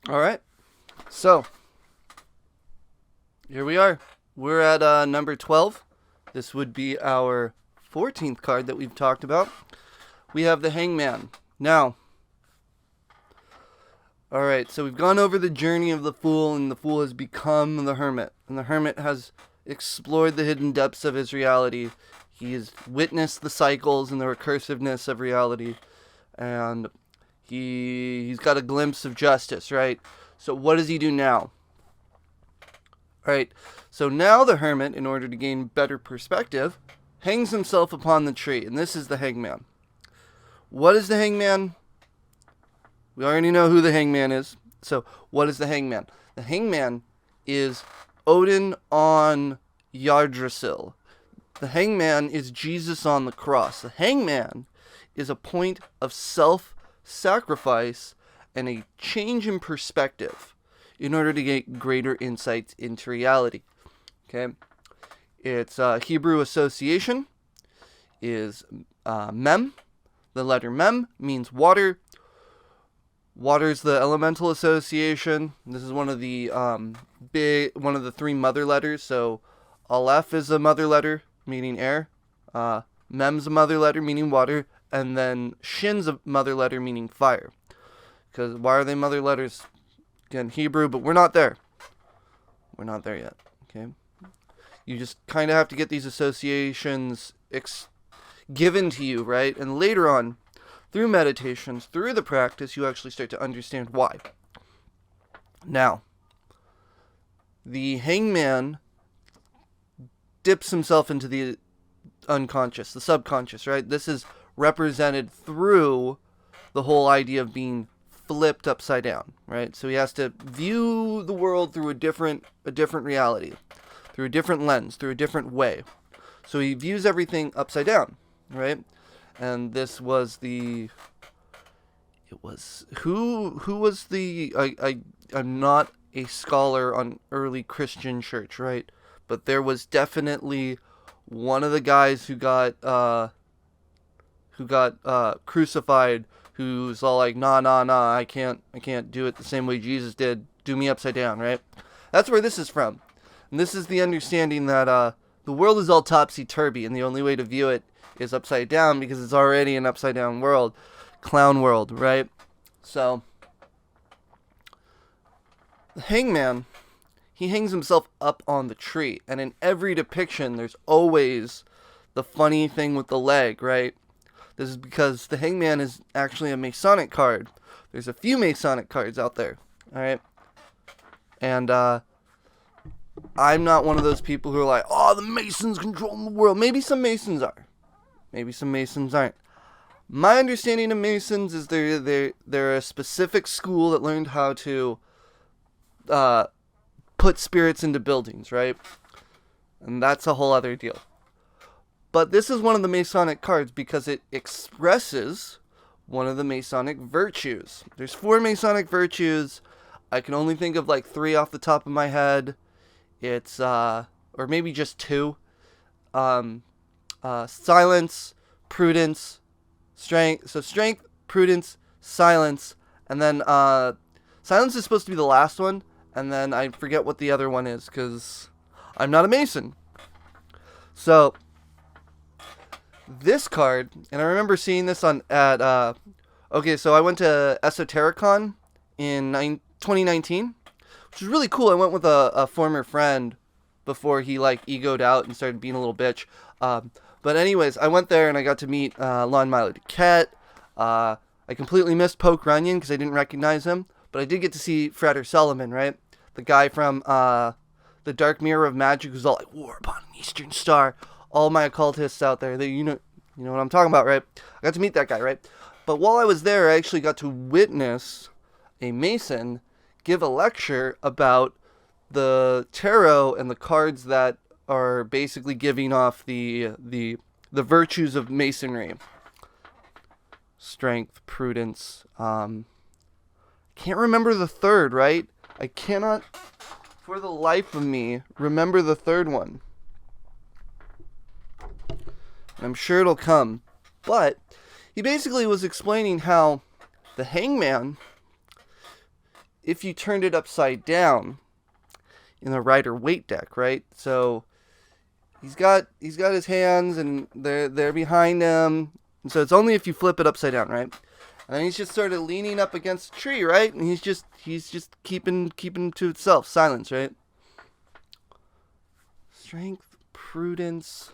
All right. So, here we are. We're at number 12. This would be our 14th card that we've talked about. We have the Hangman. Now, all right, so we've gone over the journey of the Fool, and the Fool has become the Hermit. And the Hermit has explored the hidden depths of his reality. He has witnessed the cycles and the recursiveness of reality. And he's got a glimpse of justice, right? So what does he do now? All right, so now the Hermit, in order to gain better perspective, hangs himself upon the tree. And this is the Hangman. What is the Hangman? We already know who the Hangman is. So, what is the Hangman? The Hangman is Odin on Yggdrasil. The Hangman is Jesus on the cross. The Hangman is a point of self-sacrifice and a change in perspective in order to get greater insights into reality. Okay? Its Hebrew association is mem. The letter mem means water. Water's the elemental association. This is one of the three mother letters. So Aleph is a mother letter, meaning air. Mem's a mother letter, meaning water. And then Shin's a mother letter, meaning fire. Because why are they mother letters? Again, Hebrew, but we're not there. We're not there yet. Okay. You just kind of have to get these associations given to you, right? And later on, through meditations, through the practice, you actually start to understand why. Now, the Hangman dips himself into the unconscious, the subconscious, right? This is represented through the whole idea of being flipped upside down, right? So he has to view the world through a different reality, through a different lens, through a different way. So he views everything upside down, right? And this was who was I'm not a scholar on early Christian church, right? But there was definitely one of the guys who got crucified, who's all like, nah, I can't do it the same way Jesus did. Do me upside down, right? That's where this is from. And this is the understanding that the world is all topsy-turvy, and the only way to view it is upside down because it's already an upside down world. Clown world, right? So, the Hangman, he hangs himself up on the tree. And in every depiction, there's always the funny thing with the leg, right? This is because the Hangman is actually a Masonic card. There's a few Masonic cards out there, alright? And, I'm not one of those people who are like, oh, the Masons control the world. Maybe some Masons are. Maybe some Masons aren't. My understanding of Masons is they're a specific school that learned how to put spirits into buildings, right? And that's a whole other deal. But this is one of the Masonic cards because it expresses one of the Masonic virtues. There's 4 Masonic virtues. I can only think of like 3 off the top of my head. It's, or maybe just 2. Silence, prudence, strength. So strength, prudence, silence, and then silence is supposed to be the last one, and then I forget what the other one is because I'm not a Mason. So this card, and I remember seeing this so I went to Esotericon in 2019, which was really cool. I went with a former friend before he egoed out and started being a little bitch. But anyways, I went there and I got to meet Lon Milo Duquette. I completely missed Poke Runyon because I didn't recognize him, but I did get to see Frater Solomon, right? The guy from the Dark Mirror of Magic who's all like, War upon an Eastern Star. All my occultists out there, you know what I'm talking about, right? I got to meet that guy, right? But while I was there, I actually got to witness a Mason give a lecture about the tarot and the cards that are basically giving off the virtues of Masonry. Strength, prudence. Can't remember the third, right? I cannot, for the life of me, remember the third one. I'm sure it'll come. But he basically was explaining how the Hangman if you turned it upside down in the Rider Waite deck, right? So he's got his hands and they're behind him. And so it's only if you flip it upside down, right? And then he's just sort of leaning up against a tree, right? And he's just keeping to itself, silence, right? Strength, prudence.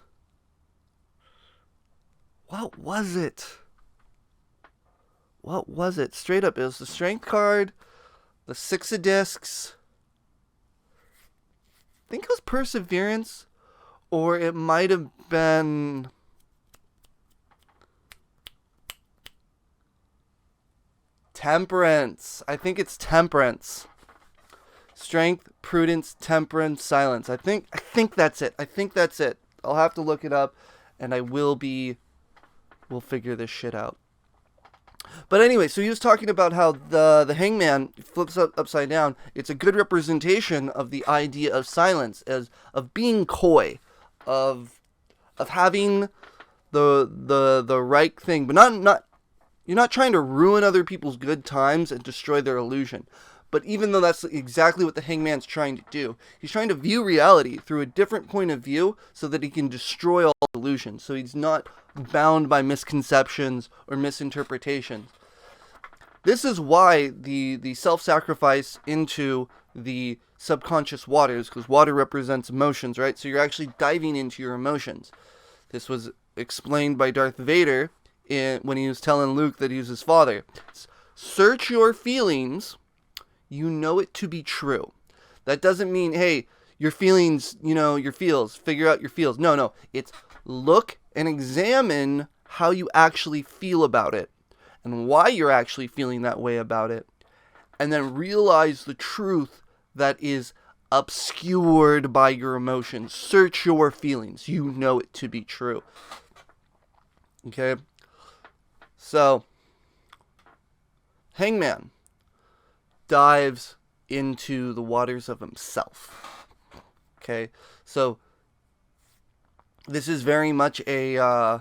What was it? What was it? Straight up, it was the strength card, the 6 of discs. I think it was perseverance, or it might have been temperance. I think it's temperance. Strength, prudence, temperance, silence. I think that's it. I think that's it. I'll have to look it up, and we'll figure this shit out. But anyway, so he was talking about how the hangman flips upside down. It's a good representation of the idea of silence, as of being coy, of having the right thing, but not you're not trying to ruin other people's good times and destroy their illusion. But even though that's exactly what the hangman's trying to do, he's trying to view reality through a different point of view so that he can destroy all illusions. So he's not bound by misconceptions or misinterpretations. This is why the self-sacrifice into the subconscious waters, because water represents emotions, right? So you're actually diving into your emotions. This was explained by Darth Vader when he was telling Luke that he was his father. Search your feelings. You know it to be true. That doesn't mean, hey, your feelings, your feels, figure out your feels. No. It's look and examine how you actually feel about it and why you're actually feeling that way about it. And then realize the truth that is obscured by your emotions. Search your feelings. You know it to be true. Okay? So, Hangman dives into the waters of himself. Okay, so this is very much a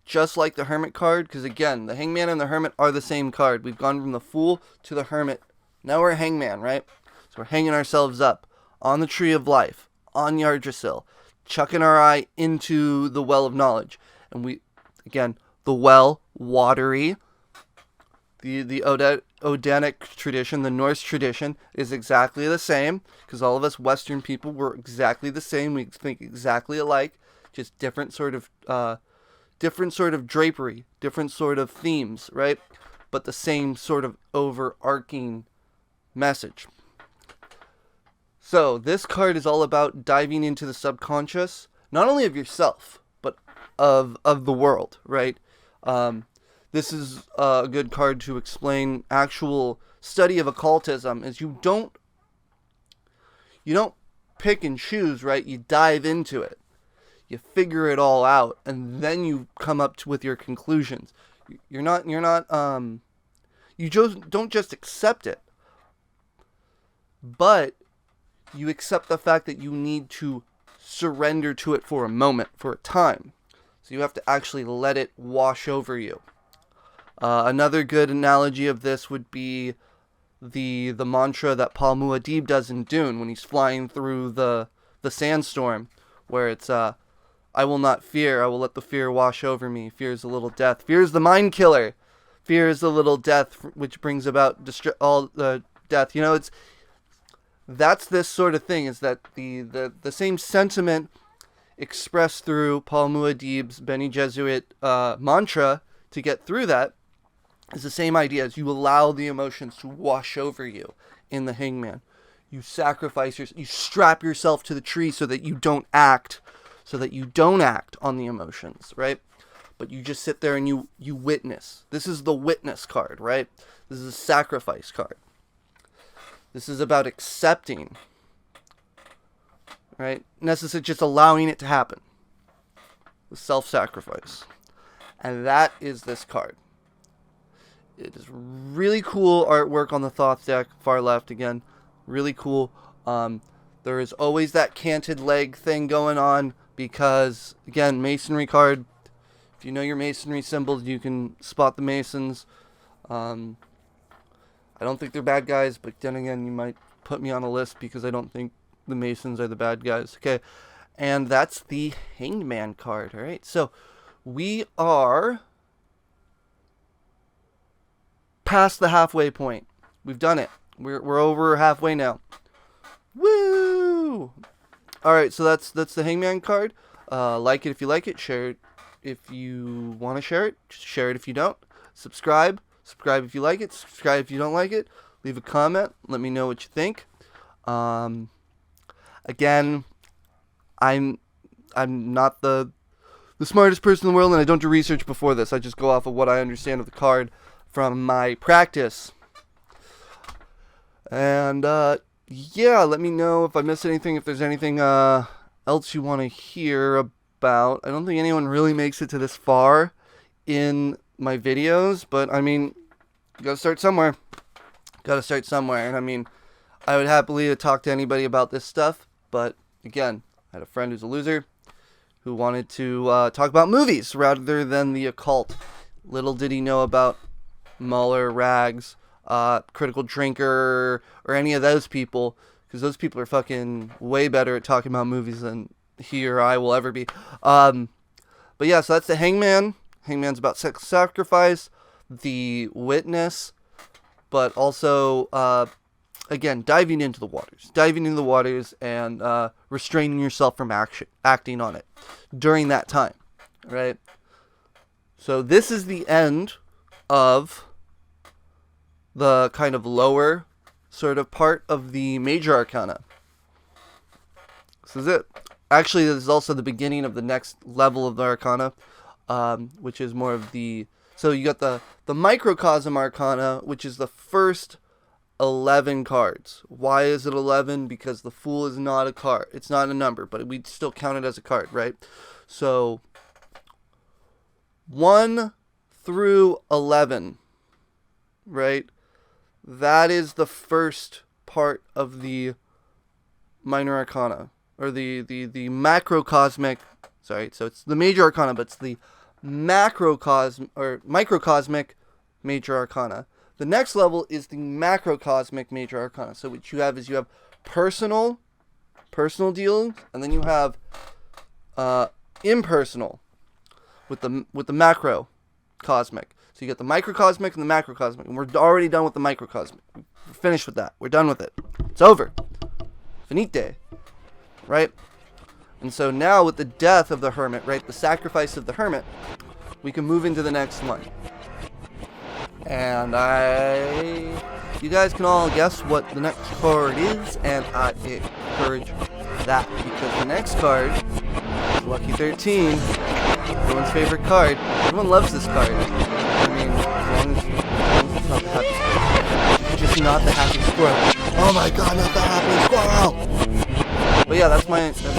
just like the Hermit card, because again, the Hangman and the Hermit are the same card. We've gone from the Fool to the Hermit. Now we're Hangman, right? So we're hanging ourselves up on the Tree of Life, on Yggdrasil, chucking our eye into the Well of Knowledge. And we, again, the well, watery. The Odinic tradition, the Norse tradition, is exactly the same, because all of us Western people were exactly the same. We think exactly alike, just different sort of drapery, different sort of themes, right? But the same sort of overarching message. So this card is all about diving into the subconscious, not only of yourself, but of the world, right? This is a good card to explain actual study of occultism, is you don't pick and choose, right? You dive into it. You figure it all out, and then you come up with your conclusions. You just don't just accept it, but you accept the fact that you need to surrender to it for a moment, for a time. So you have to actually let it wash over you. Another good analogy of this would be the mantra that Paul Muad'Dib does in Dune when he's flying through the sandstorm, where it's I will not fear, I will let the fear wash over me. Fear is a little death. Fear is the mind killer. Fear is the little death which brings about all death. That's this sort of thing, is that the same sentiment expressed through Paul Muad'Dib's Bene Gesserit mantra to get through that is the same idea, as you allow the emotions to wash over you in the Hangman. You sacrifice you strap yourself to the tree so that you don't act on the emotions, right? But you just sit there and you witness. This is the witness card, right? This is a sacrifice card. This is about accepting, right? Necessarily just allowing it to happen. The self-sacrifice. And that is this card. It is really cool artwork on the Thoth deck, far left again. Really cool. There is always that canted leg thing going on because, again, masonry card. If you know your masonry symbols, you can spot the masons. I I don't think they're bad guys, but then again, you might put me on a list because I don't think the Masons are the bad guys. Okay, and that's the Hanged Man card. All right, so we are past the halfway point. We've done it. We're over halfway now. Woo! All right, so that's the Hangman card. Like it if you like it. Share it if you want to share it. Share it if you don't. Subscribe. Subscribe if you like it. Subscribe if you don't like it. Leave a comment. Let me know what you think. Again, I'm not the smartest person in the world, and I don't do research before this. I just go off of what I understand of the card from my practice. And yeah, let me know if I missed anything, if there's anything else you want to hear about. I don't think anyone really makes it to this far in my videos, but I mean, you gotta start somewhere. And I mean, I would happily talk to anybody about this stuff, but again, I had a friend who's a loser who wanted to talk about movies rather than the occult. Little did he know about Mueller, Rags, Critical Drinker, or any of those people, because those people are fucking way better at talking about movies than he or I will ever be. But yeah, so that's the Hangman. Hangman's about sex sacrifice, the Witness, but also, again, diving into the waters and restraining yourself from acting on it during that time, right? So this is the end of the kind of lower sort of part of the major arcana. This is it. Actually, this is also the beginning of the next level of the arcana, which is more of the... So you got the microcosm arcana, which is the first 11 cards. Why is it 11? Because the Fool is not a card. It's not a number, but we still count it as a card, right? So 1 through 11, right? That is the first part of the minor arcana, or the macrocosmic. Sorry, so it's the major arcana, but it's the macrocosm or microcosmic major arcana. The next level is the macrocosmic major arcana. So what you have is you have personal dealings, and then you have impersonal with the macrocosmic. So you get the microcosmic and the macrocosmic, and we're already done with the microcosmic. We're finished with that. We're done with it. It's over. Finite. Right? And so now with the death of the hermit, right, the sacrifice of the hermit, we can move into the next one. And you guys can all guess what the next card is, and I encourage that, because the next card is Lucky 13, everyone's favorite card. Everyone loves this card. I mean, as long as it's not the happy squirrel. It's just not the happy squirrel. Oh my god, not the happy squirrel! But yeah, that's my episode.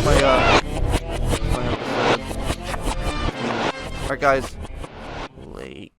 Alright guys,